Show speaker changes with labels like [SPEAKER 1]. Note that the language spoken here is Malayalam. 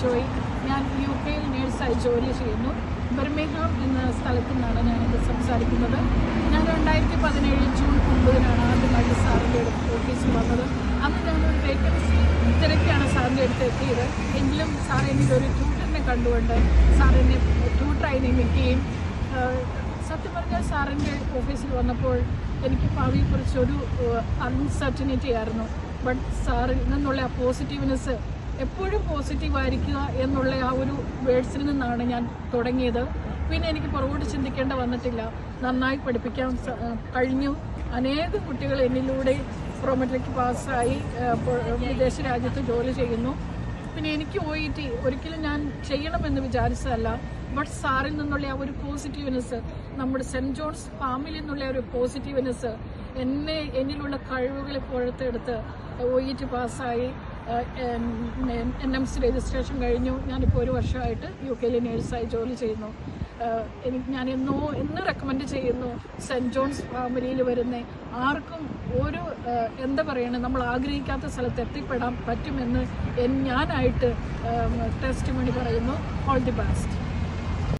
[SPEAKER 1] ജോയ്. ഞാൻ UK നേഴ്സായി ജോലി ചെയ്യുന്നു. ബർമിംഗ്ഹാം എന്ന സ്ഥലത്തു നിന്നാണ് ഞാനിത് സംസാരിക്കുന്നത്. ഞാൻ 2017 ജൂൺ 9 ആദ്യമായിട്ട് സാറിൻ്റെ ഓഫീസിൽ വന്നത്. അന്ന് ഞാനൊരു വേക്കൻസി തിരക്കാണ് സാറിൻ്റെ അടുത്ത് എത്തിയത്. എങ്കിലും സാർ എനിക്കൊരു ട്യൂട്ടറിനെ കണ്ടുകൊണ്ട് സാറിനെ ട്യൂട്ടറായി നിയമിക്കുകയും സത്യം പറഞ്ഞാൽ സാറിൻ്റെ ഓഫീസിൽ വന്നപ്പോൾ എനിക്ക് ഭാവിയെക്കുറിച്ചൊരു അൺസർട്ടനിറ്റി ആയിരുന്നു. ബട്ട് സാറിൽ നിന്നുള്ള ആ പോസിറ്റീവ്നെസ്, എപ്പോഴും പോസിറ്റീവായിരിക്കുക എന്നുള്ള ആ ഒരു വേർഡ്സിൽ നിന്നാണ് ഞാൻ തുടങ്ങിയത്. പിന്നെ എനിക്ക് പുറകോട്ട് ചിന്തിക്കേണ്ട വന്നിട്ടില്ല. നന്നായി പഠിപ്പിക്കാൻ കഴിഞ്ഞു. അനേകം കുട്ടികൾ എന്നിലൂടെ പ്രോമെട്രിക് പാസ്സായി വിദേശ രാജ്യത്ത് ജോലി ചെയ്യുന്നു. പിന്നെ എനിക്ക് OET ഒരിക്കലും ഞാൻ ചെയ്യണമെന്ന് വിചാരിച്ചതല്ല. ബട്ട് സാറിൽ നിന്നുള്ള ആ ഒരു പോസിറ്റീവ്നെസ്, നമ്മുടെ സെൻറ്റ് ജോൺസ് ഫാമിൽ നിന്നുള്ള ഒരു പോസിറ്റീവ്നെസ് എന്നിലുള്ള കഴിവുകളെ പുറത്തെടുത്ത് OET പാസ്സായി NMC രജിസ്ട്രേഷൻ കഴിഞ്ഞു. ഞാനിപ്പോൾ 1 വർഷമായിട്ട് UK നേഴ്സായി ജോലി ചെയ്യുന്നു. ഞാൻ എന്ന് റെക്കമെൻഡ് ചെയ്യുന്നു, സെൻറ്റ് ജോൺസ് ഫാമിലിയിൽ വരുന്ന ആർക്കും ഒരു എന്താ പറയണേ, നമ്മൾ ആഗ്രഹിക്കാത്ത സ്ഥലത്ത് എത്തിപ്പെടാൻ പറ്റുമെന്ന് ഞാനായിട്ട് ടെസ്റ്റിമണി പറയുന്നു. All the best.